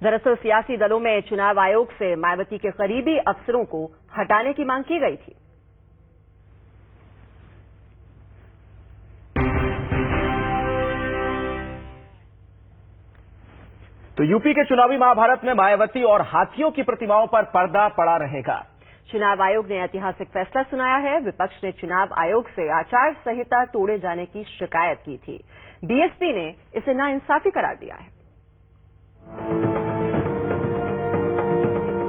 दरअसल सियासी दलों में चुनाव आयोग से मायावती के करीबी अफसरों को हटाने की मांग की गई थी। तो यूपी के चुनावी महाभारत में मायावती और हाथियों की प्रतिमाओं पर पर्दा पड़ा रहेगा। चुनाव आयोग ने ऐतिहासिक फैसला सुनाया है। विपक्ष ने चुनाव आयोग से आचार संहिता तोड़े जाने की शिकायत की थी। बीएसपी ने इसे नाइंसाफी करार दिया है।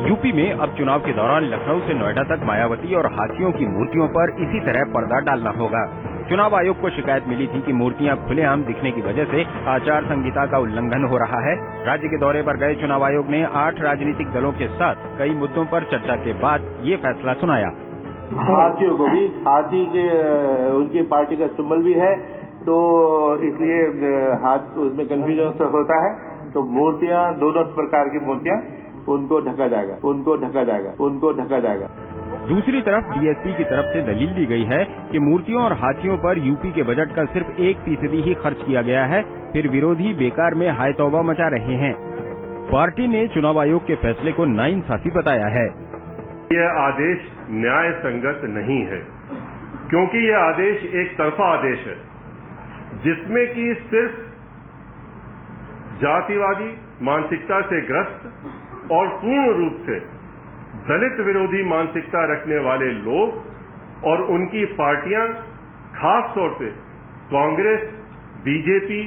यूपी में अब चुनाव के दौरान लखनऊ से नोएडा तक मायावती और हाथियों की मूर्तियों पर इसी तरह पर्दा डालना होगा। चुनाव आयोग को शिकायत मिली थी कि मूर्तियां खुलेआम दिखने की वजह से आचार संहिता का उल्लंघन हो रहा है। राज्य के दौरे पर गए चुनाव आयोग ने 8 राजनीतिक दलों के साथ कई मुद्दों पर चर्चा के बाद ये फैसला सुनाया। हाथियों को भी, हाथी के उनकी पार्टी का सिंबल भी है, तो इसलिए हाथ उसमें कंफ्यूजन होता है। तो मूर्तियां, दोनों प्रकार की मूर्तियां, उनको ढका जाएगा, उनको ढका जाएगा, उनको ढका जाएगा। दूसरी तरफ बीएसपी की तरफ से दलील दी गई है कि मूर्तियों और हाथियों पर यूपी के बजट का सिर्फ 1% ही खर्च किया गया है, फिर विरोधी बेकार में हाय तौबा मचा रहे हैं। पार्टी ने चुनाव आयोग के फैसले को नाइंसाफी बताया है। यह आदेश न्याय संगत नहीं है, क्योंकि यह आदेश एक तरफा आदेश है, जिसमें कि सिर्फ जातिवादी मानसिकता से ग्रस्त और पूर्ण रूप से दलित विरोधी मानसिकता रखने वाले लोग और उनकी पार्टियां, खास तौर से कांग्रेस, बीजेपी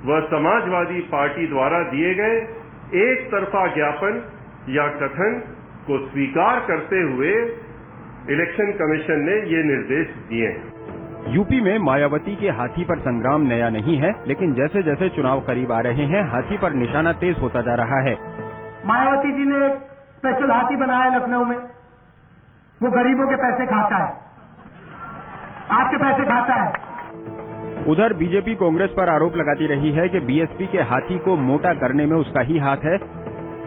व समाजवादी पार्टी द्वारा दिए गए एक तरफा ज्ञापन या कथन को स्वीकार करते हुए इलेक्शन कमीशन ने ये निर्देश दिए हैं। यूपी में मायावती के हाथी पर संग्राम नया नहीं है, लेकिन जैसे जैसे चुनाव करीब आ रहे हैं, हाथी पर निशाना तेज होता जा रहा है। मायावती जी ने स्पेशल हाथी बनाया लखनऊ में, वो गरीबों के पैसे खाता है, आपके पैसे खाता है। उधर बीजेपी कांग्रेस पर आरोप लगाती रही है कि बीएसपी के हाथी को मोटा करने में उसका ही हाथ है।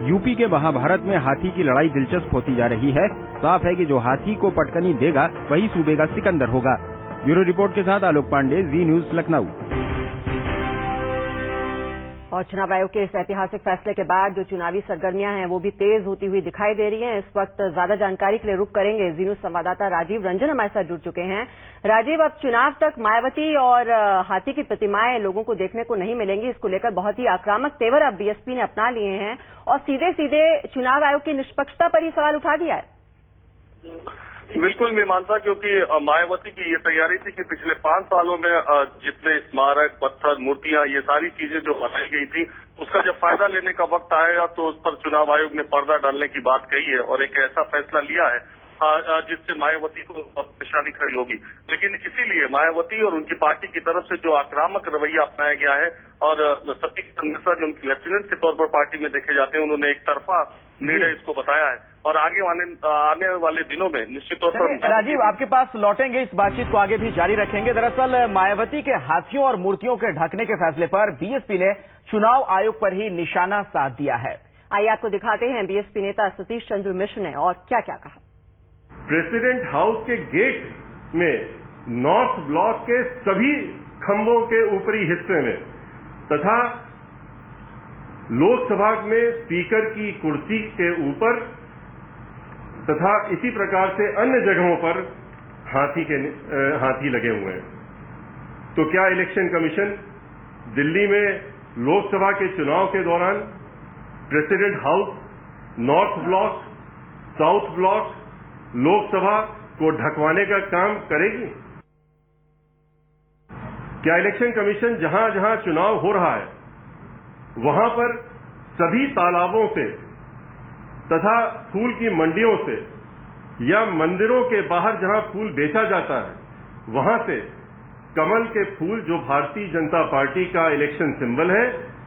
यूपी के महाभारत में हाथी की लड़ाई दिलचस्प होती जा रही है। साफ है कि जो हाथी को पटकनी देगा वही सूबे का सिकंदर होगा। ब्यूरो रिपोर्ट के साथ आलोक पांडे, जी न्यूज, लखनऊ। और चुनाव आयोग के इस ऐतिहासिक फैसले के बाद जो चुनावी सरगर्मियां हैं वो भी तेज होती हुई दिखाई दे रही हैं। इस वक्त ज्यादा जानकारी के लिए रुक करेंगे। जी न्यूज संवाददाता राजीव रंजन हमारे साथ जुड़ चुके हैं। राजीव, अब चुनाव तक मायावती और हाथी की प्रतिमाएं लोगों को देखने को नहीं मिलेंगी। इसको लेकर बहुत ही आक्रामक तेवर अब बीएसपी ने अपना लिए हैं और सीधे सीधे चुनाव आयोग की निष्पक्षता पर ही सवाल उठा दिया है। बिल्कुल मीमांसा, क्योंकि मायावती की ये तैयारी थी कि पिछले 5 सालों में जितने स्मारक, पत्थर, मूर्तियां, ये सारी चीजें जो बनाई गई थी, उसका जब फायदा लेने का वक्त आएगा तो उस पर चुनाव आयोग ने पर्दा डालने की बात कही है और एक ऐसा फैसला लिया है जिससे मायावती को परेशानी खड़ी होगी। लेकिन इसीलिए मायावती और उनकी पार्टी की तरफ से जो आक्रामक रवैया अपनाया गया है और सतीश मिश्रा जो उनकी लेफ्टिनेंट के तौर पर पार्टी में देखे जाते हैं, उन्होंने एक तरफा निर्णय इसको बताया है और आगे आने वाले दिनों में निश्चित तौर पर। राजीव, आपके पास लौटेंगे, इस बातचीत को आगे भी जारी रखेंगे। दरअसल मायावती के हाथियों और मूर्तियों के ढकने के फैसले पर बीएसपी ने चुनाव आयोग पर ही निशाना साध दिया है। आइए आपको दिखाते हैं बीएसपी नेता सतीश चंद्र मिश्र ने और क्या क्या कहा। प्रेसिडेंट हाउस के गेट में नॉर्थ ब्लॉक के सभी खंभों के ऊपरी हिस्से में तथा लोकसभा में स्पीकर की कुर्सी के ऊपर तथा इसी प्रकार से अन्य जगहों पर हाथी लगे हुए हैं। तो क्या इलेक्शन कमीशन दिल्ली में लोकसभा के चुनाव के दौरान president house, north block, south block, Lok Sabha को ढकवाने का काम करेगी? क्या इलेक्शन कमीशन जहां जहां चुनाव हो रहा है वहां पर सभी तालाबों से तथा फूल की मंडियों से या मंदिरों के बाहर जहां फूल बेचा जाता है वहां से कमल के फूल, जो भारतीय जनता पार्टी का इलेक्शन सिंबल है,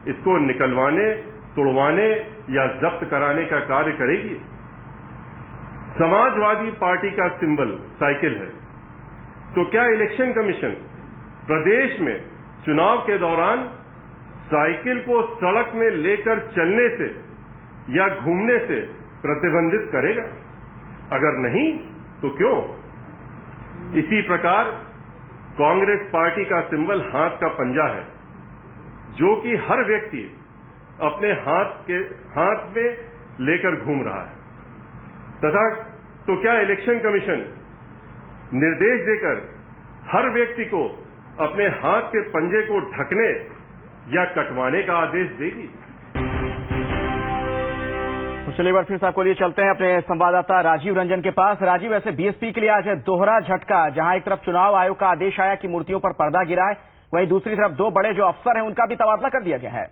इसको निकलवाने, तोड़वाने या जब्त कराने का कार्य करेगी? समाजवादी पार्टी का सिंबल साइकिल है, तो क्या इलेक्शन कमीशन प्रदेश में चुनाव के दौरान साइकिल को सड़क में लेकर चलने से या घूमने से प्रतिबंधित करेगा? अगर नहीं तो क्यों? इसी प्रकार कांग्रेस पार्टी का सिंबल हाथ का पंजा है, जो कि हर व्यक्ति अपने हाथ में लेकर घूम रहा है तथा तो क्या इलेक्शन कमीशन निर्देश देकर हर व्यक्ति को अपने हाथ के पंजे को ढकने या कटवाने का आदेश देगी? तो चलिए बार फिर से आपको लिए चलते हैं अपने संवाददाता राजीव रंजन के पास। राजीव, ऐसे बीएसपी के लिए आज है दोहरा झटका, जहां एक तरफ चुनाव आयोग का आदेश आया कि मूर्तियों पर पर्दा गिरा है, वहीं दूसरी तरफ दो बड़े जो अफसर हैं उनका भी तबादला कर दिया गया है।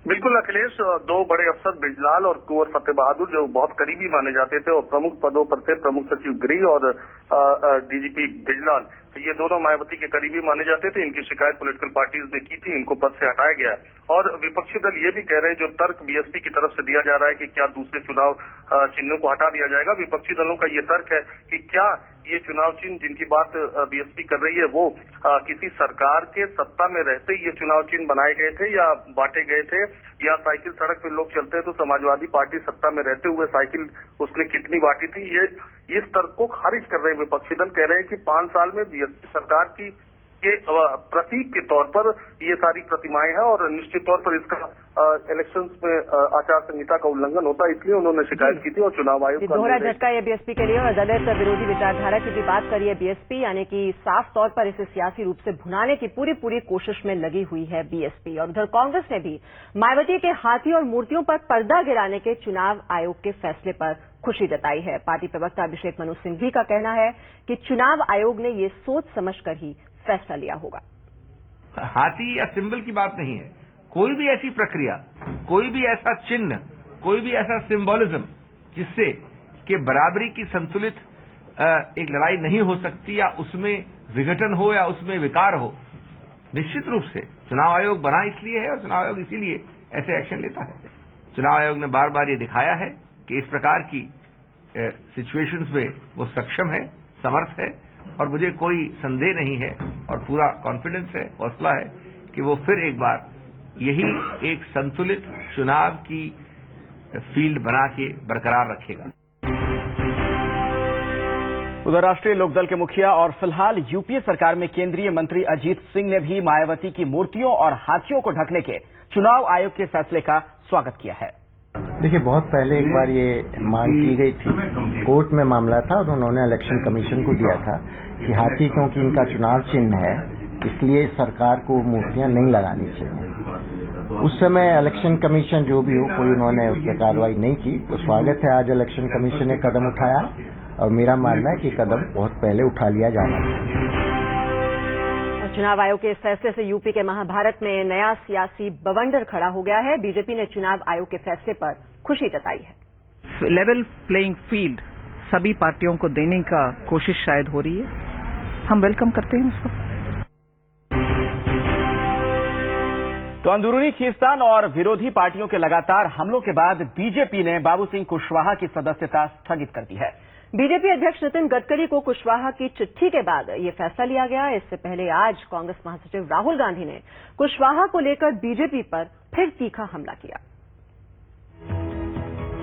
बिल्कुल अखिलेश, दो बड़े अफसर बिजलाल और कुंवर फतेह बहादुर जो बहुत करीबी माने जाते थे और प्रमुख पदों पर थे, प्रमुख सचिव गृह और डीजीपी बिजलाल, तो ये दोनों मायावती के करीबी माने जाते थे। इनकी शिकायत पॉलिटिकल पार्टीज ने की थी, इनको पद से हटाया गया है। और विपक्षी दल ये भी कह रहे हैं, जो तर्क बीएसपी की तरफ से दिया जा रहा है कि क्या दूसरे चुनाव चिन्हों को हटा दिया जाएगा, विपक्षी दलों का ये तर्क है कि क्या ये चुनाव चिन्ह जिनकी बात बीएसपी कर रही है वो किसी सरकार के सत्ता में रहते ये चुनाव चिन्ह बनाए गए थे या बांटे गए थे, या साइकिल सड़क पे लोग चलते हैं तो समाजवादी पार्टी सत्ता में रहते हुए साइकिल उसने कितनी बांटी थी। ये इस तर्क को खारिज कर रहे हैं विपक्षी दल, कह रहे हैं कि 5 साल में बीएसपी सरकार की के प्रतीक के तौर पर ये सारी प्रतिमाएं हैं और निश्चित तौर पर इसका इलेक्शंस में आचार संहिता का उल्लंघन होता है, इसलिए उन्होंने शिकायत की थी और चुनाव आयोग का दोहरा झटका है बीएसपी के लिए। और दलित विरोधी विचारधारा की भी बात करिए बीएसपी, यानी कि साफ तौर पर इसे सियासी रूप से भुनाने की पूरी कोशिश में लगी हुई है बीएसपी। और उधर कांग्रेस ने भी मायावती के हाथी और मूर्तियों पर पर्दा गिराने के चुनाव आयोग के फैसले पर खुशी जताई है। पार्टी प्रवक्ता अभिषेक मनु सिंघवी का कहना है कि चुनाव आयोग ने ये सोच समझकर ही फैसला लिया होगा। हाथी या सिंबल की बात नहीं है, कोई भी ऐसी प्रक्रिया, कोई भी ऐसा चिन्ह, कोई भी ऐसा सिंबोलिज्म जिससे कि बराबरी की संतुलित एक लड़ाई नहीं हो सकती या उसमें विघटन हो या उसमें विकार हो, निश्चित रूप से चुनाव आयोग बना इसलिए है और चुनाव आयोग इसीलिए ऐसे एक्शन लेता है। चुनाव आयोग ने बार बार ये दिखाया है कि इस प्रकार की सिचुएशंस में वो सक्षम है, समर्थ है, और मुझे कोई संदेह नहीं है और पूरा कॉन्फिडेंस है, हौसला है कि वो फिर एक बार यही एक संतुलित चुनाव की फील्ड बना के बरकरार रखेगा। उधर राष्ट्रीय लोकदल के मुखिया और फिलहाल यूपीए सरकार में केंद्रीय मंत्री अजीत सिंह ने भी मायावती की मूर्तियों और हाथियों को ढकने के चुनाव आयोग के फैसले का स्वागत किया है। देखिए, बहुत पहले एक बार ये मांग की गई थी, कोर्ट में मामला था और उन्होंने इलेक्शन कमीशन को दिया था कि हाथी क्योंकि इनका चुनाव चिन्ह है इसलिए सरकार को मूर्तियां नहीं लगानी चाहिए। उस समय इलेक्शन कमीशन जो भी हो, कोई उन्होंने उस पर कार्रवाई नहीं की। तो स्वागत है, आज इलेक्शन कमीशन ने कदम उठाया और मेरा मानना है कि कदम बहुत पहले उठा लिया जाना चाहिए। चुनाव आयोग के इस फैसले से यूपी के महाभारत में नया सियासी बवंडर खड़ा हो गया है। बीजेपी ने चुनाव आयोग के फैसले पर खुशी जताई है। लेवल प्लेइंग फील्ड सभी पार्टियों को देने का कोशिश शायद हो रही है, हम वेलकम करते हैं उसको। तो अंदरूनी खींचतान और विरोधी पार्टियों के लगातार हमलों के बाद बीजेपी ने बाबू सिंह कुशवाहा की सदस्यता स्थगित कर दी है। बीजेपी अध्यक्ष नितिन गडकरी को कुशवाहा की चिट्ठी के बाद ये फैसला लिया गया। इससे पहले आज कांग्रेस महासचिव राहुल गांधी ने कुशवाहा को लेकर बीजेपी पर फिर तीखा हमला किया।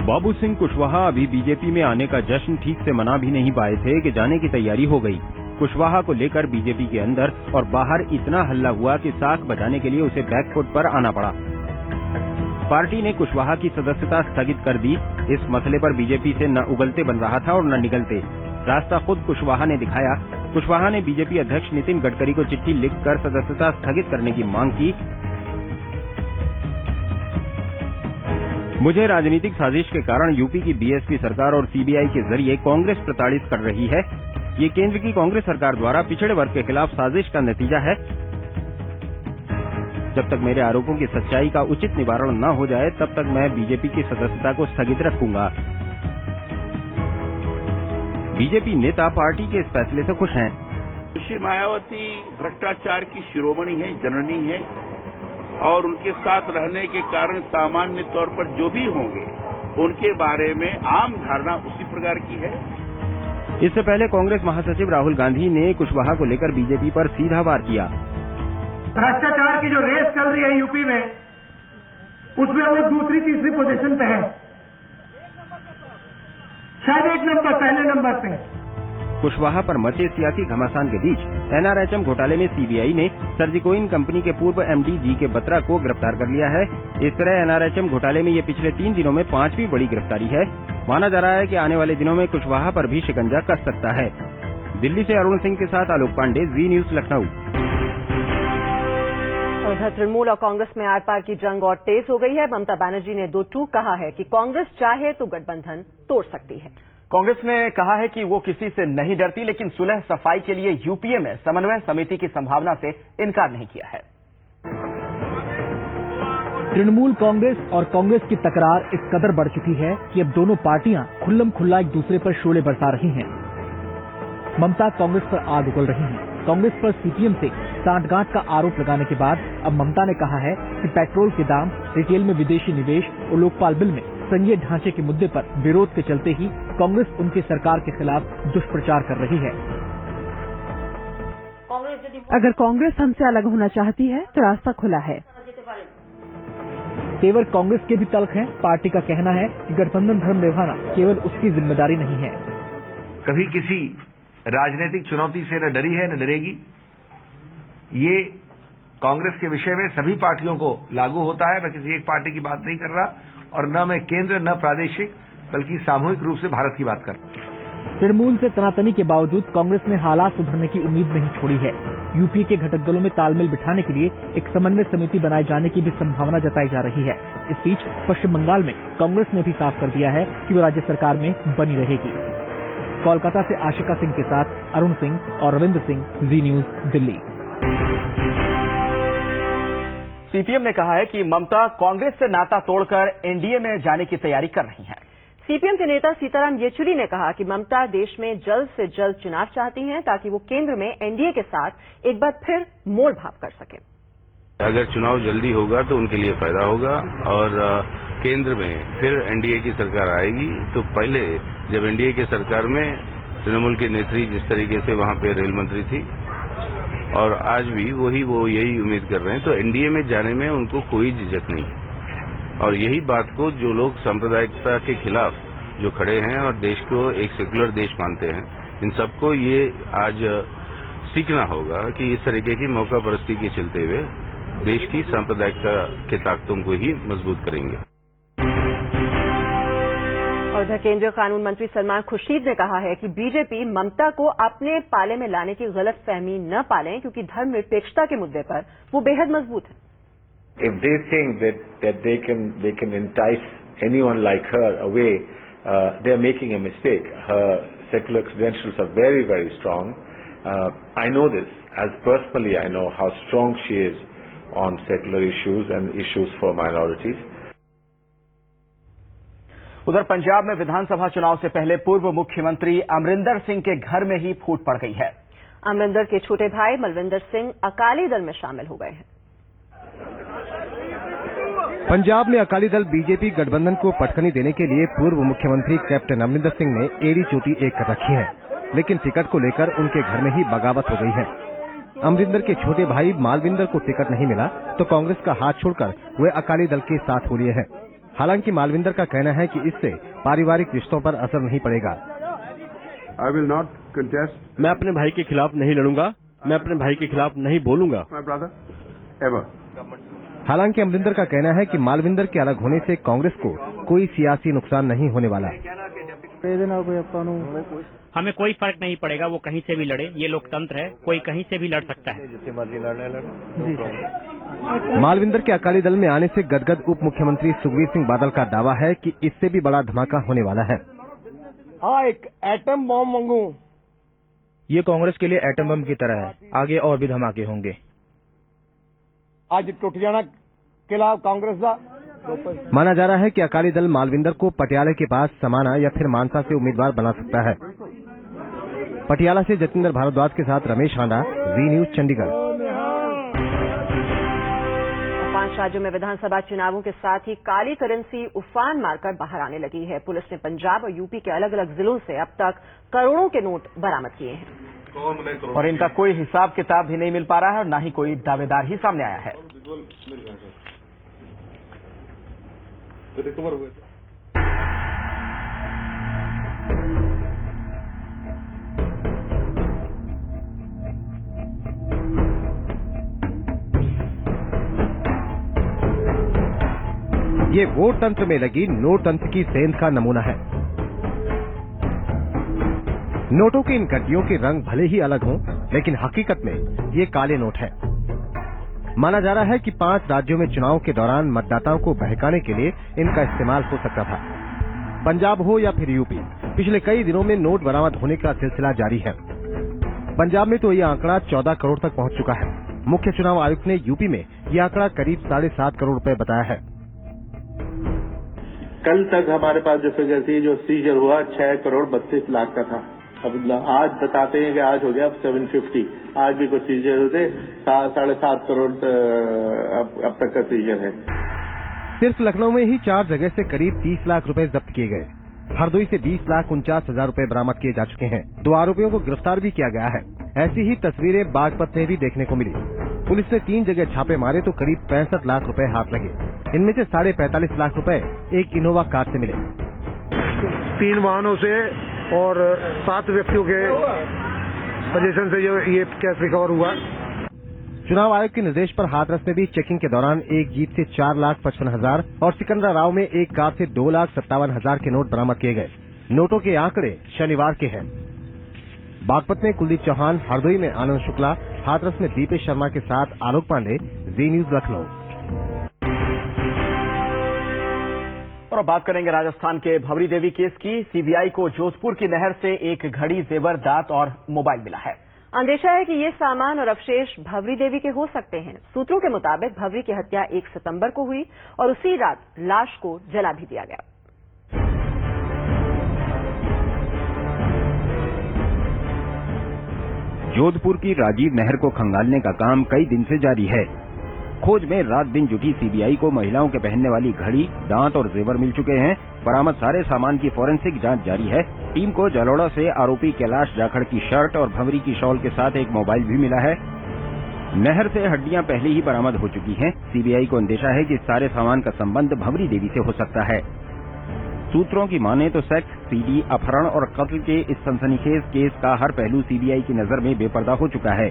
बाबू सिंह कुशवाहा अभी बीजेपी में आने का जश्न ठीक से मना भी नहीं पाए थे कि जाने की तैयारी हो गई। कुशवाहा को लेकर बीजेपी के अंदर और बाहर इतना हल्ला हुआ कि साख बजाने के लिए उसे बैकफुट पर आना पड़ा। पार्टी ने कुशवाहा की सदस्यता स्थगित कर दी। इस मसले पर बीजेपी से न उगलते बन रहा था और न निगलते। रास्ता खुद कुशवाहा ने दिखाया। कुशवाहा ने बीजेपी अध्यक्ष नितिन गडकरी को चिट्ठी लिखकर सदस्यता स्थगित करने की मांग की। मुझे राजनीतिक साजिश के कारण यूपी की बीएसपी सरकार और सीबीआई के जरिए कांग्रेस प्रताड़ित कर रही है। ये केंद्र की कांग्रेस सरकार द्वारा पिछड़े वर्ग के खिलाफ साजिश का नतीजा है। जब तक मेरे आरोपों की सच्चाई का उचित निवारण न हो जाए तब तक मैं बीजेपी की सदस्यता को स्थगित रखूंगा। बीजेपी नेता पार्टी के इस फैसले से खुश हैं। सुश्री मायावती भ्रष्टाचार की शिरोमणि है, जननी है, और उनके साथ रहने के कारण सामान्य तौर पर जो भी होंगे उनके बारे में आम धारणा उसी प्रकार की है। इससे पहले कांग्रेस महासचिव राहुल गांधी ने कुशवाहा को लेकर बीजेपी पर सीधा वार किया। भ्रष्टाचार की जो रेस चल रही है यूपी में, उसमें वो दूसरी तीसरी पोजीशन पे है, शायद एक नंबर, पहले नंबर पे। कुशवाहा पर मचे सियासी घमासान के बीच NRHM घोटाले में CBI ने सर्जिकोइन कंपनी के पूर्व MD GK बत्रा को गिरफ्तार कर लिया है। इस तरह NRHM घोटाले में ये पिछले 3 दिनों में 5वीं बड़ी गिरफ्तारी है। माना जा रहा है कि आने वाले दिनों में कुशवाहा पर भी शिकंजा कस सकता है। दिल्ली से अरुण सिंह के साथ आलोक पांडे, जी न्यूज लखनऊ। उधर तृणमूल और कांग्रेस में आर पार की जंग और तेज हो गई है। ममता बनर्जी ने 2 टूक कहा है कि कांग्रेस चाहे तो गठबंधन तोड़ सकती है। कांग्रेस ने कहा है कि वो किसी से नहीं डरती, लेकिन सुलह सफाई के लिए यूपीए में समन्वय समिति की संभावना से इनकार नहीं किया है। तृणमूल कांग्रेस और कांग्रेस की तकरार इस कदर बढ़ चुकी है कि अब दोनों पार्टियां खुल्लम खुल्ला एक दूसरे पर शोले बरसा रही हैं। ममता कांग्रेस पर आग उगल रही हैं। कांग्रेस पर सीपीएम से सांठगांठ का आरोप लगाने के बाद अब ममता ने कहा है कि पेट्रोल के दाम, रिटेल में विदेशी निवेश और लोकपाल बिल में संघीय ढांचे के मुद्दे पर विरोध के चलते ही कांग्रेस उनकी सरकार के खिलाफ दुष्प्रचार कर रही है। अगर कांग्रेस हमसे अलग होना चाहती है तो रास्ता खुला है। तेवर कांग्रेस के भी तल्ख हैं। पार्टी का कहना है कि गठबंधन धर्म निभाना केवल उसकी जिम्मेदारी नहीं है। कभी किसी राजनीतिक चुनौती से न डरी है न डरेगी। ये कांग्रेस के विषय में सभी पार्टियों को लागू होता है। मैं किसी एक पार्टी की बात नहीं कर रहा और न मैं केंद्र न प्रादेशिक बल्कि सामूहिक रूप से भारत की बात कर रहा हूं। तृणमूल से तनातनी के बावजूद कांग्रेस ने हालात सुधरने की उम्मीद नहीं छोड़ी है। यूपीए के घटक दलों में तालमेल बिठाने के लिए एक समन्वय समिति बनाए जाने की भी संभावना जताई जा रही है। इस बीच पश्चिम बंगाल में कांग्रेस ने भी साफ कर दिया है कि वो राज्य सरकार में बनी रहेगी। कोलकाता से आशिका सिंह के साथ अरुण सिंह और रविंद्र सिंह, जी न्यूज दिल्ली। सीपीएम ने कहा है कि ममता कांग्रेस से नाता तोड़कर एनडीए में जाने की तैयारी कर रही हैं। सीपीएम के नेता सीताराम येचुरी ने कहा कि ममता देश में जल्द से जल्द चुनाव चाहती हैं ताकि वो केंद्र में एनडीए के साथ एक बार फिर मोड़ भाव कर सके। अगर चुनाव जल्दी होगा तो उनके लिए फायदा होगा और केंद्र में फिर एनडीए की सरकार आएगी तो पहले जब एनडीए की सरकार में तृणमूल की नेत्री जिस तरीके से वहां पे रेल मंत्री थी और आज भी वो यही उम्मीद कर रहे हैं तो एनडीए में जाने में उनको कोई झिझक नहीं है। और यही बात को जो लोग सांप्रदायिकता के खिलाफ जो खड़े हैं और देश को एक सेकुलर देश मानते हैं, इन सबको ये आज सीखना होगा कि इस तरीके की मौका परस्ती के चलते हुए देश की सांप्रदायिकता के ताकतों को ही मजबूत करेंगे। और इधर केंद्रीय कानून मंत्री सलमान खुर्शीद ने कहा है कि बीजेपी ममता को अपने पाले में लाने की गलतफहमी न पालें क्योंकि धर्मनिरपेक्षता के मुद्दे पर वो बेहद मजबूत है। If they think that they can entice anyone like her away, they are making a mistake. Her secular credentials are very, very strong. I know this, as personally I know how strong she is on secular issues and issues for minorities. उधर पंजाब में विधानसभा चुनाव से पहले पूर्व मुख्यमंत्री अमरिंदर सिंह के घर में ही फूट पड़ गई है। अमरिंदर के छोटे भाई मलविंदर सिंह अकाली दल में शामिल हो गए हैं। पंजाब में अकाली दल बीजेपी गठबंधन को पटखनी देने के लिए पूर्व मुख्यमंत्री कैप्टन अमरिंदर सिंह ने एड़ी चोटी एक कर रखी है, लेकिन टिकट को लेकर उनके घर में ही बगावत हो गई है। अमरिंदर के छोटे भाई मालविंदर को टिकट नहीं मिला तो कांग्रेस का हाथ छोड़कर वे अकाली दल के साथ हो लिए हैं। हालांकि मालविंदर का कहना है कि इससे पारिवारिक रिश्तों पर असर नहीं पड़ेगा। I will not contest. मैं अपने भाई के खिलाफ नहीं लड़ूंगा, मैं अपने भाई के खिलाफ नहीं बोलूंगा। My brother, ever. हालांकि अमरिंदर का कहना है कि मालविंदर के अलग होने से कांग्रेस को कोई सियासी नुकसान नहीं होने वाला। हमें कोई फर्क नहीं पड़ेगा, वो कहीं से भी लड़े, ये लोकतंत्र है, कोई कहीं से भी लड़ सकता है। जितनी मर्जी लड़ने मालविंदर के अकाली दल में आने से गदगद उप मुख्यमंत्री सुखबीर सिंह बादल का दावा है कि इससे भी बड़ा धमाका होने वाला है। हाँ, एक एटम बम मांगू। ये कांग्रेस के लिए एटम बम की तरह है, आगे और भी धमाके होंगे। आज टूट जाना किला कांग्रेस का। माना जा रहा है कि अकाली दल मालविंदर को पटियाला के पास समाना या फिर मानसा से उम्मीदवार बना सकता है। पटियाला से जतिंदर भारद्वाज के साथ रमेश हांडा, जी न्यूज चंडीगढ़। 5 राज्यों में विधानसभा चुनावों के साथ ही काली करेंसी उफान मारकर बाहर आने लगी है। पुलिस ने पंजाब और यूपी के अलग अलग जिलों से अब तक करोड़ों के नोट बरामद किए हैं और इनका कोई हिसाब किताब भी नहीं मिल पा रहा है और न ही कोई दावेदार ही सामने आया है। ये वोट तंत्र में लगी नोट तंत्र की सेंध का नमूना है। नोटों की इन गड्डियों के रंग भले ही अलग हों, लेकिन हकीकत में ये काले नोट है। माना जा रहा है कि 5 राज्यों में चुनाव के दौरान मतदाताओं को बहकाने के लिए इनका इस्तेमाल हो सकता था। पंजाब हो या फिर यूपी, पिछले कई दिनों में नोट बरामद होने का सिलसिला जारी है। पंजाब में तो ये आंकड़ा 14 करोड़ तक पहुंच चुका है। मुख्य चुनाव आयुक्त ने यूपी में ये आंकड़ा करीब 7.5 करोड़ रुपए बताया है। कल तक हमारे पास जो फिगर थी, जो सीजर हुआ 6 करोड़ 32 लाख का था। अब आज बताते हैं कि आज हो गया 750। आज भी कुछ सीजर होते 7.5 करोड़ अब तक का सीजर है। सिर्फ लखनऊ में ही 4 जगह से करीब 30 लाख रुपए जब्त किए गए। हरदोई से 20,49,000 रुपए बरामद किए जा चुके हैं। 2 आरोपियों को गिरफ्तार भी किया गया है। ऐसी ही तस्वीरें बागपत में भी देखने को मिली। पुलिस ने 3 जगह छापे मारे तो करीब 65 लाख रुपए हाथ लगे। इनमें से 45.5 लाख रुपए एक इनोवा कार से मिले। 3 वाहनों से और 7 व्यक्तियों के पोजीशन से ये कैश रिकवर हुआ। चुनाव आयोग के निर्देश पर हाथरस में भी चेकिंग के दौरान एक जीप से 4,55,000 और सिकंदराबाद में एक कार से 2,57,000 के नोट बरामद किए गए। नोटों के आंकड़े शनिवार के हैं। बागपत में कुलदीप चौहान, हरदोई में आनंद शुक्ला, हाथरस में दीपेश शर्मा के साथ आलोक पांडे, जी न्यूज लखनऊ। और अब बात करेंगे राजस्थान के भवरी देवी केस की। सीबीआई को जोधपुर की नहर से एक घड़ी, जेवर, दांत और मोबाइल मिला है। अंदेशा है कि ये सामान और अवशेष भवरी देवी के हो सकते हैं। सूत्रों के मुताबिक भवरी की हत्या 1 सितंबर को हुई और उसी रात लाश को जला भी दिया गया। जोधपुर की राजीव नहर को खंगालने का काम कई दिन से जारी है। खोज में रात दिन जुटी सीबीआई को महिलाओं के पहनने वाली घड़ी, दांत और जेवर मिल चुके हैं। बरामद सारे सामान की फॉरेंसिक जांच जारी है। टीम को जलोड़ा से आरोपी कैलाश जाखड़ की शर्ट और भंवरी की शॉल के साथ एक मोबाइल भी मिला है। नहर से हड्डियां पहले ही बरामद हो चुकी हैं। सीबीआई को अंदेशा है कि सारे सामान का संबंध भंवरी देवी से हो सकता है। सूत्रों की माने तो सेक्स, सीडी, अपहरण और कत्ल के इस सनसनीखेज केस का हर पहलू सीबीआई की नजर में बेपर्दा हो चुका है।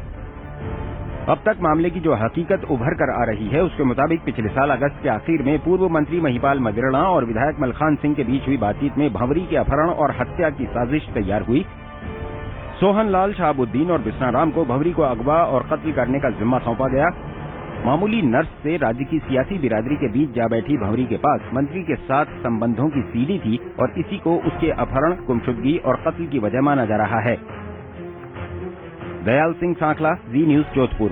अब तक मामले की जो हकीकत उभर कर आ रही है, उसके मुताबिक पिछले साल अगस्त के आखिर में पूर्व मंत्री महिपाल मदेरणा और विधायक मलखान सिंह के बीच हुई बातचीत में भंवरी के अपहरण और हत्या की साजिश तैयार हुई। सोहन लाल, शहाबुद्दीन और बिस्नाराम को भंवरी को अगवा और कत्ल करने का जिम्मा सौंपा गया। मामूली नर्स से राज्य की सियासी बिरादरी के बीच जा बैठी भंवरी के पास मंत्री के साथ संबंधों की सीडी थी और इसी को उसके अपहरण, गुमशुदगी और कत्ल की वजह माना जा रहा है। दयाल सिंह सांखला, जी न्यूज, जोधपुर।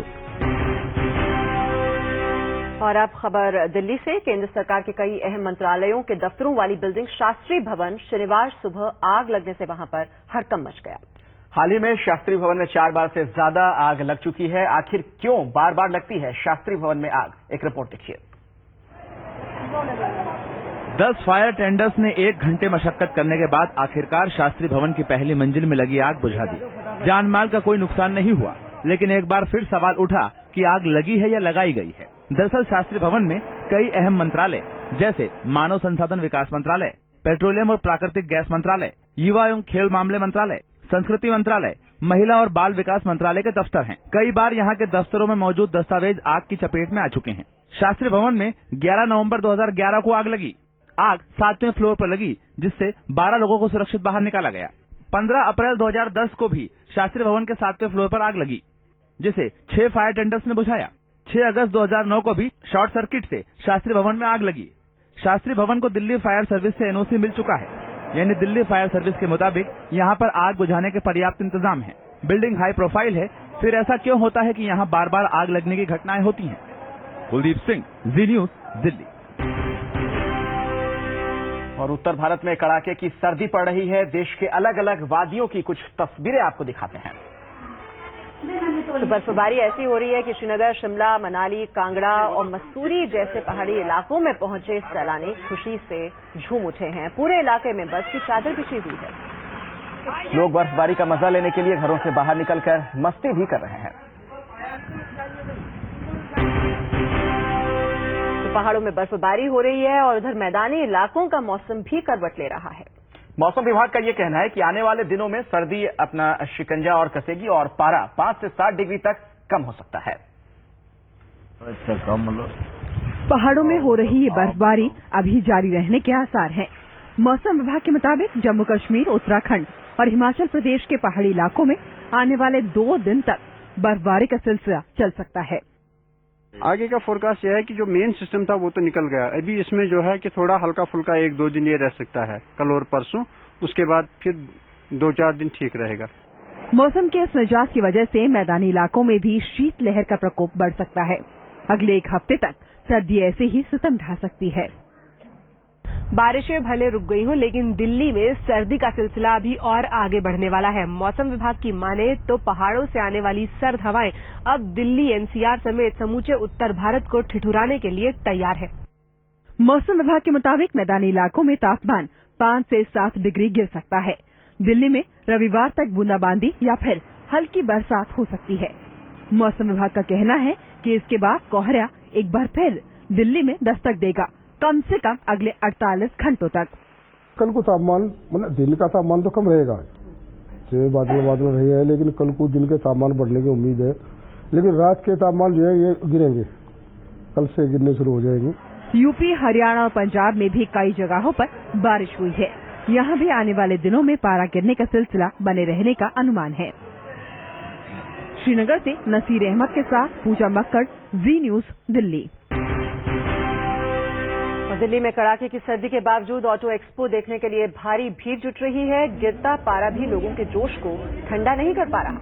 और अब खबर दिल्ली से। केंद्र सरकार के कई अहम मंत्रालयों के दफ्तरों वाली बिल्डिंग शास्त्री भवन शनिवार सुबह आग लगने से वहां पर हड़कंप मच गया। हाल ही में शास्त्री भवन में 4 बार से ज्यादा आग लग चुकी है। आखिर क्यों बार बार लगती है शास्त्री भवन में आग? एक रिपोर्ट देखिए। 10 फायर टेंडर्स ने 1 घंटे मशक्कत करने के बाद आखिरकार शास्त्री भवन की पहली मंजिल में लगी आग बुझा दी। जान माल का कोई नुकसान नहीं हुआ, लेकिन एक बार फिर सवाल उठा कि आग लगी है या लगाई गई है। दरअसल शास्त्री भवन में कई अहम मंत्रालय जैसे मानव संसाधन विकास मंत्रालय, पेट्रोलियम और प्राकृतिक गैस मंत्रालय, युवा एवं खेल मामले मंत्रालय, संस्कृति मंत्रालय, महिला और बाल विकास मंत्रालय के दफ्तर हैं। कई बार यहाँ के दफ्तरों में मौजूद दस्तावेज आग की चपेट में आ चुके हैं। शास्त्री भवन में 11 नवंबर 2011 को आग लगी। आग 7वें फ्लोर पर लगी, जिससे 12 लोगों को सुरक्षित बाहर निकाला गया। 15 अप्रैल 2010 को भी शास्त्री भवन के 7वें फ्लोर पर आग लगी, जिसे 6 फायर टेंडर्स ने बुझाया। 6 अगस्त 2009 को भी शॉर्ट सर्किट से शास्त्री भवन में आग लगी। शास्त्री भवन को दिल्ली फायर सर्विस से एनओसी मिल चुका है, यानी दिल्ली फायर सर्विस के मुताबिक यहाँ पर आग बुझाने के पर्याप्त इंतजाम है। बिल्डिंग हाई प्रोफाइल है, फिर ऐसा क्यों होता है कि यहाँ बार बार आग लगने की घटनाएं होती हैं? कुलदीप सिंह, जी न्यूज, दिल्ली। और उत्तर भारत में कड़ाके की सर्दी पड़ रही है। देश के अलग अलग वादियों की कुछ तस्वीरें आपको दिखाते हैं। तो बर्फबारी ऐसी हो रही है कि श्रीनगर, शिमला, मनाली, कांगड़ा और मसूरी जैसे पहाड़ी इलाकों में पहुंचे सैलानी खुशी से झूम उठे हैं। पूरे इलाके में बर्फ की चादर बिछी हुई है। लोग बर्फबारी का मजा लेने के लिए घरों से बाहर निकलकर मस्ती भी कर रहे हैं। तो पहाड़ों में बर्फबारी हो रही है और उधर मैदानी इलाकों का मौसम भी करवट ले रहा है। मौसम विभाग का यह कहना है कि आने वाले दिनों में सर्दी अपना शिकंजा और कसेगी और पारा 5 से 7 डिग्री तक कम हो सकता है। अच्छा, कम मतलब पहाड़ों में हो रही ये बर्फबारी अभी जारी रहने के आसार हैं। मौसम विभाग के मुताबिक जम्मू कश्मीर, उत्तराखंड और हिमाचल प्रदेश के पहाड़ी इलाकों में आने वाले 2 दिन तक बर्फबारी का सिलसिला चल सकता है। आगे का फोरकास्ट यह है कि जो मेन सिस्टम था वो तो निकल गया, अभी इसमें जो है कि थोड़ा हल्का फुल्का 1-2 दिन ये रह सकता है, कल और परसों, उसके बाद फिर 2-4 दिन ठीक रहेगा। मौसम के इस मिजाज की वजह से मैदानी इलाकों में भी शीतलहर का प्रकोप बढ़ सकता है। अगले 1 हफ्ते तक सर्दी ऐसे ही सितम ढा सकती है। बारिशें भले रुक गई हों, लेकिन दिल्ली में सर्दी का सिलसिला अभी और आगे बढ़ने वाला है। मौसम विभाग की माने तो पहाड़ों से आने वाली सर्द हवाएं अब दिल्ली, एनसीआर समेत समूचे उत्तर भारत को ठिठुराने के लिए तैयार है। मौसम विभाग के मुताबिक मैदानी इलाकों में तापमान 5 से 7 डिग्री गिर सकता है। दिल्ली में रविवार तक बूंदाबांदी या फिर हल्की बरसात हो सकती है। मौसम विभाग का कहना है कि इसके बाद कोहरा एक बार फिर दिल्ली में दस्तक देगा, कम से कम अगले 48 घंटों तक। कल को तापमान मतलब दिन का तापमान तो कम रहेगा, बादल रही है, लेकिन कल को दिन के तापमान बढ़ने की उम्मीद है। लेकिन रात के तापमान जो है ये गिरेंगे, कल से गिरने शुरू हो जाएंगे। यूपी, हरियाणा और पंजाब में भी कई जगहों पर बारिश हुई है। यहाँ भी आने वाले दिनों में पारा गिरने का सिलसिला बने रहने का अनुमान है। श्रीनगर से नसीर अहमद के साथ पूजा मक्कड़, जी न्यूज, दिल्ली। दिल्ली में कड़ाके की सर्दी के बावजूद ऑटो एक्सपो देखने के लिए भारी भीड़ जुट रही है। गिरता पारा भी लोगों के जोश को ठंडा नहीं कर पा रहा।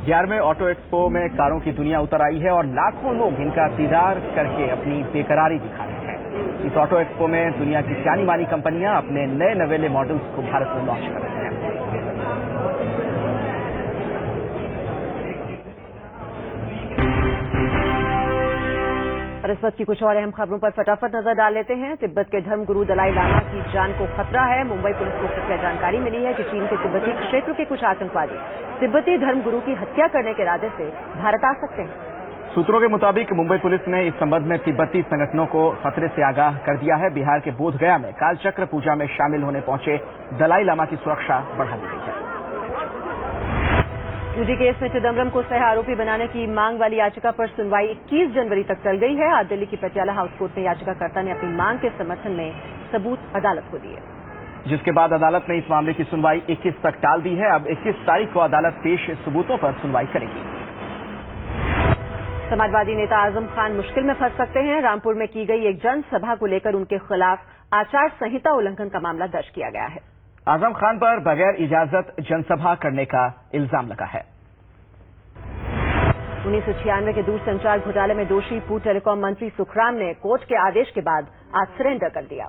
11वें ऑटो एक्सपो में कारों की दुनिया उतर आई है और लाखों लोग इनका दीदार करके अपनी बेकरारी दिखा रहे हैं। इस ऑटो एक्सपो में दुनिया की जानी मानी कंपनियां अपने नए नवेले मॉडल्स को भारत में लॉन्च कर रही हैं। और इस वक्त की कुछ और अहम खबरों पर फटाफट नजर डाल लेते हैं। तिब्बत के धर्मगुरु दलाई लामा की जान को खतरा है। मुंबई पुलिस को खुफिया जानकारी मिली है कि चीन के तिब्बती क्षेत्र के कुछ आतंकवादी तिब्बती धर्मगुरु की हत्या करने के इरादे से भारत आ सकते हैं। सूत्रों के मुताबिक मुंबई पुलिस ने इस संबंध में तिब्बती संगठनों को खतरे से आगाह कर दिया है। बिहार के बोधगया में कालचक्र पूजा में शामिल होने पहुंचे दलाई लामा की सुरक्षा बढ़ा दी गई है। ईडी केस में चिदम्बरम को सह आरोपी बनाने की मांग वाली याचिका पर सुनवाई 21 जनवरी तक टल गई है। आज दिल्ली की पटियाला हाउस कोर्ट में याचिकाकर्ता ने अपनी मांग के समर्थन में सबूत अदालत को दिए, जिसके बाद अदालत ने इस मामले की सुनवाई 21 तक टाल दी है। अब 21 तारीख को अदालत पेश सबूतों पर सुनवाई करेगी। समाजवादी नेता आजम खान मुश्किल में फंस सकते हैं। रामपुर में की गई एक जनसभा को लेकर उनके खिलाफ आचार संहिता उल्लंघन का मामला दर्ज किया गया है। आजम खान पर बगैर इजाजत जनसभा करने का इल्जाम लगा है। 1996 के दूरसंचार घोटाले में दोषी पूर्व टेलीकॉम मंत्री सुखराम ने कोर्ट के आदेश के बाद आज सरेंडर कर दिया।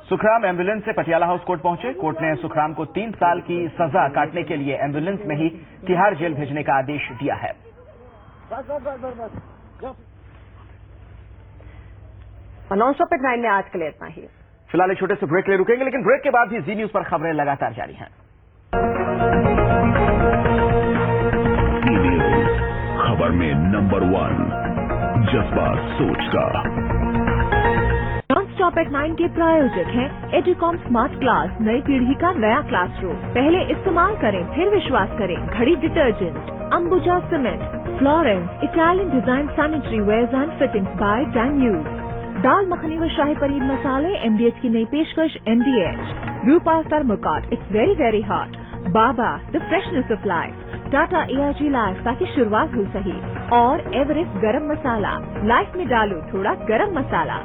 सुखराम एम्बुलेंस से पटियाला हाउस कोर्ट पहुंचे। कोर्ट ने सुखराम को 3 साल की सजा काटने के लिए एम्बुलेंस में ही तिहाड़ जेल भेजने का आदेश दिया है। नॉनस्टॉप एट 9 में आज के लिए इतना ही। फिलहाल एक छोटे से ब्रेक ले रुकेंगे, लेकिन ब्रेक के बाद भी जी न्यूज पर खबरें लगातार जारी हैं। खबर में नंबर 1 जज्बा सोच का। नॉनस्टॉप एट 9 के प्रायोजक हैं एडुकॉम स्मार्ट क्लास, नई पीढ़ी का नया क्लासरूम। पहले इस्तेमाल करें फिर विश्वास करें। Ghadi detergent, Ambuja cement, Florence Italian design sanitary wares and fittings by टैन यूज। दाल मखनी व शाही पनीर मसाले MDH की नई पेशकश MDH। ब्रू पास्ता मुकाट, इट्स वेरी वेरी हॉट। बाबा the freshness of life. Tata AIG life, ताकि शुरुआत हो सही। और एवरेस्ट गरम मसाला, लाइफ में डालो थोड़ा गरम मसाला।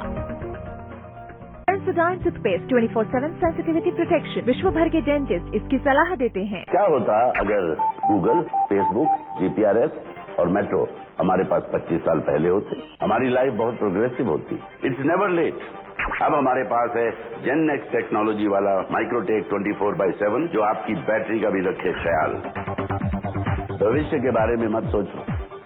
Sensodyne toothpaste 24/7 sensitivity protection. विश्व भर के डेंटिस्ट इसकी सलाह देते हैं। क्या होता अगर गूगल, फेसबुक, GPRS और मेट्रो हमारे पास 25 साल पहले होते? हमारी लाइफ बहुत प्रोग्रेसिव होती। It's never late. अब हमारे पास है जेननेक्स टेक्नोलॉजी वाला माइक्रोटेक 24/7 जो आपकी बैटरी का भी रखे ख्याल। भविष्य के बारे में मत सोचो,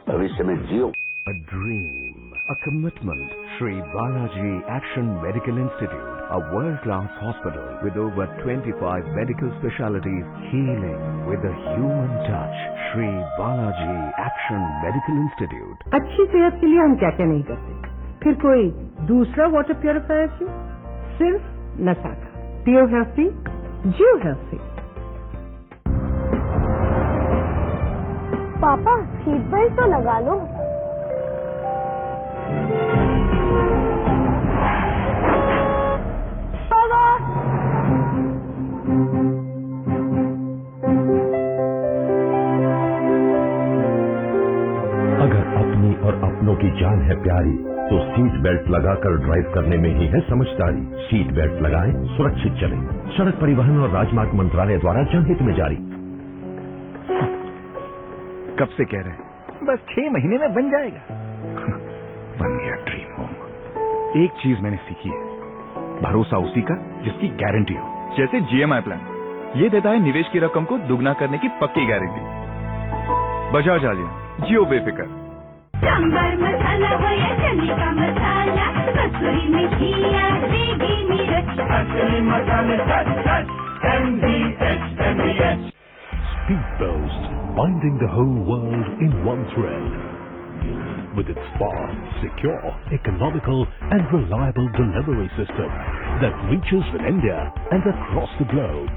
भविष्य में जियो। A dream, a commitment. Sri Balaji Action Medical Institute, a world-class hospital with over 25 medical specialties, healing with a human touch. Sri Balaji Action Medical Institute. अच्छी सेहत के लिए हम क्या क्या नहीं करते, फिर कोई दूसरा वाटर प्योरीफायर क्यों? सिर्फ नशा का। पियो हेल्थी, जियो हेल्थी। पापा सीट बेल्ट तो लगा लो। है प्यारी, तो सीट बेल्ट लगाकर ड्राइव करने में ही है समझदारी। सीट बेल्ट लगाएं, सुरक्षित चलें। सड़क परिवहन और राजमार्ग मंत्रालय द्वारा जनहित में जारी। कब से कह रहे हैं? बस 6 महीने में बन जाएगा। बन गया ड्रीम होम। एक चीज मैंने सीखी है, भरोसा उसी का जिसकी गारंटी हो। जैसे GMI प्लान, ये देता है निवेश की रकम को दुगना करने की पक्की गारंटी। बजाज आलिया, जियो बेफिक्र। सांबर मसाला हो या चने का मसाला, कसूरी मेथी या देगी मिर्च, असली मसाले MDH। Speed Post, binding the whole world in one thread. With its fast, secure, economical and reliable delivery system that reaches with India and across the globe.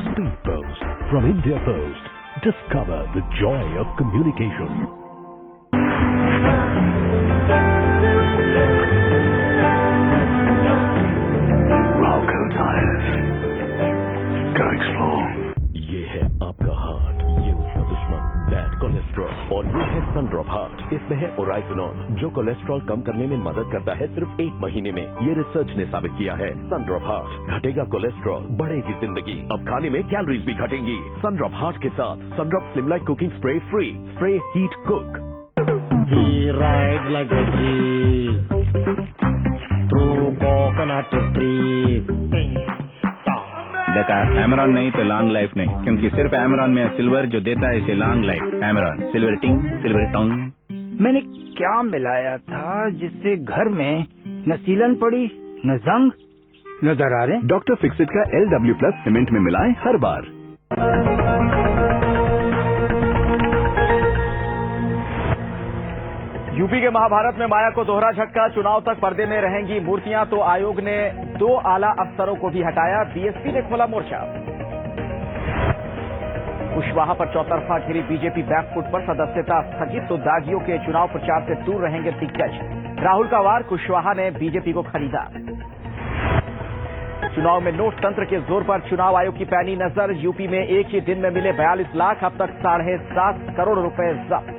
Speed Post from India Post. Discover the joy of communication. Rauco Tires. Go explore. ये है आपका heart, ये उसका दुश्मन bad cholesterol, और ये है Sundrop heart. इसमें है ओराइजोनॉल, जो कोलेस्ट्रॉल कम करने में मदद करता है सिर्फ 1 महीने में। ये रिसर्च ने साबित किया है। सनड्रॉप हार्ट, घटेगा कोलेस्ट्रॉल, बढ़ेगी जिंदगी। अब खाने में कैलोरीज भी घटेंगी। सनड्रॉप हार्ट के साथ Sundrop slim light cooking spray free. Spray heat cook. Ride like a breeze through coconut trees. बेटा, एमरॉन नहीं तो लॉन्ग लाइफ नहीं, क्योंकि सिर्फ एमरॉन में सिल्वर जो देता है इसे लॉन्ग लाइफ। एमरॉन सिल्वर टिंग, सिल्वर टोंग। मैंने क्या मिलाया था जिससे घर में न सीलन पड़ी, न जंग, न दरारें? डॉक्टर फिक्सिट का LW+ सीमेंट में मिलाएं हर बार। यूपी के महाभारत में माया को दोहरा झटका, चुनाव तक पर्दे में रहेंगी मूर्तियां, तो आयोग ने 2 आला अफसरों को भी हटाया। बीएसपी ने खोला मोर्चा। कुशवाहा पर चौतरफा घिरी बीजेपी बैकफुट पर, सदस्यता स्थगित, तो दागियों के चुनाव प्रचार से दूर रहेंगे दिग्गज। राहुल का वार, कुशवाहा ने बीजेपी को खरीदा। चुनाव में नोट तंत्र के जोर पर चुनाव आयोग की पैनी नजर। यूपी में एक ही दिन में मिले 42 लाख, अब तक 7.5 करोड़ रुपए जब्त।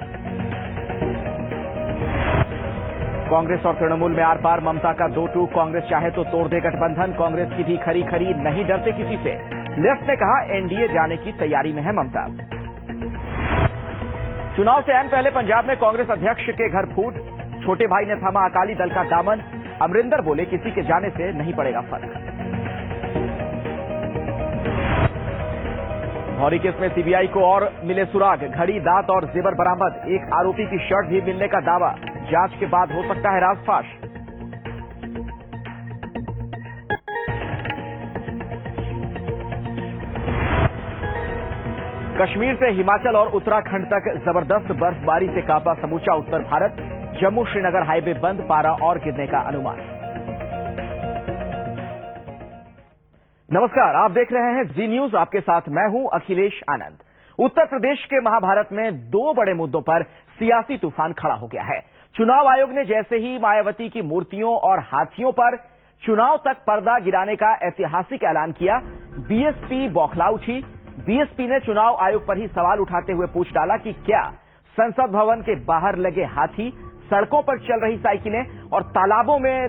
कांग्रेस और तृणमूल में आर पार, ममता का 2-2, कांग्रेस चाहे तो तोड़ दे गठबंधन। कांग्रेस की भी खरी खरी, नहीं डरते किसी से। लेफ्ट ने कहा एनडीए जाने की तैयारी में है ममता। चुनाव से ऐन पहले पंजाब में कांग्रेस अध्यक्ष के घर फूट, छोटे भाई ने थामा अकाली दल का दामन। अमरिंदर बोले किसी के जाने से नहीं पड़ेगा फर्क। धौरी केस में सीबीआई को और मिले सुराग, घड़ी, दांत और जेवर बरामद। एक आरोपी की शर्ट भी मिलने का दावा, जांच के बाद हो सकता है राजफाश। कश्मीर से हिमाचल और उत्तराखंड तक जबरदस्त बर्फबारी से कांपा समूचा उत्तर भारत। जम्मू श्रीनगर हाईवे बंद, पारा और गिरने का अनुमान। नमस्कार, आप देख रहे हैं जी न्यूज, आपके साथ मैं हूं अखिलेश आनंद। उत्तर प्रदेश के महाभारत में 2 बड़े मुद्दों पर सियासी तूफान खड़ा हो गया है। चुनाव आयोग ने जैसे ही मायावती की मूर्तियों और हाथियों पर चुनाव तक पर्दा गिराने का ऐतिहासिक ऐलान किया, बीएसपी बौखला उठी। बीएसपी ने चुनाव आयोग पर ही सवाल उठाते हुए पूछ डाला कि क्या संसद भवन के बाहर लगे हाथी, सड़कों पर चल रही साइकिलें और तालाबों में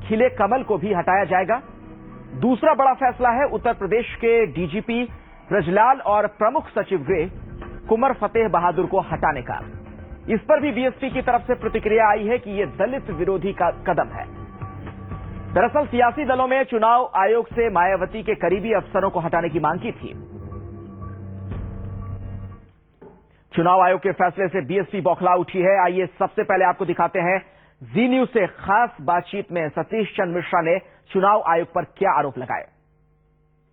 खिले कमल को भी हटाया जाएगा। दूसरा बड़ा फैसला है उत्तर प्रदेश के डीजीपी ब्रजलाल और प्रमुख सचिव गृह कुंवर फतेह बहादुर को हटाने का। इस पर भी बीएसपी की तरफ से प्रतिक्रिया आई है कि यह दलित विरोधी का कदम है। दरअसल सियासी दलों में चुनाव आयोग से मायावती के करीबी अफसरों को हटाने की मांग की थी। चुनाव आयोग के फैसले से बीएसपी बौखला उठी है। आइए सबसे पहले आपको दिखाते हैं जी न्यूज से खास बातचीत में सतीश चंद्र मिश्रा ने चुनाव आयोग पर क्या आरोप लगाए।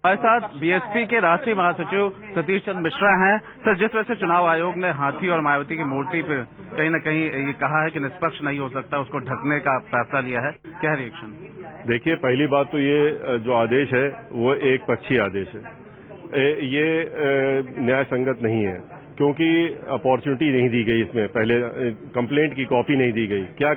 हमारे साथ बीएसपी के राष्ट्रीय महासचिव सतीश चंद्र मिश्रा हैं। सर, जिस तरह से चुनाव आयोग ने हाथी और मायावती की मूर्ति पे कहीं न कहीं ये कहा है कि निष्पक्ष नहीं हो सकता, उसको ढकने का फैसला लिया है, क्या रिएक्शन? देखिए, पहली बात तो ये जो आदेश है वो एक पक्षीय आदेश है। ये न्याय संगत नहीं है, क्योंकि अपॉर्चुनिटी नहीं दी गई। इसमें पहले कंप्लेंट की कॉपी नहीं दी गई। क्या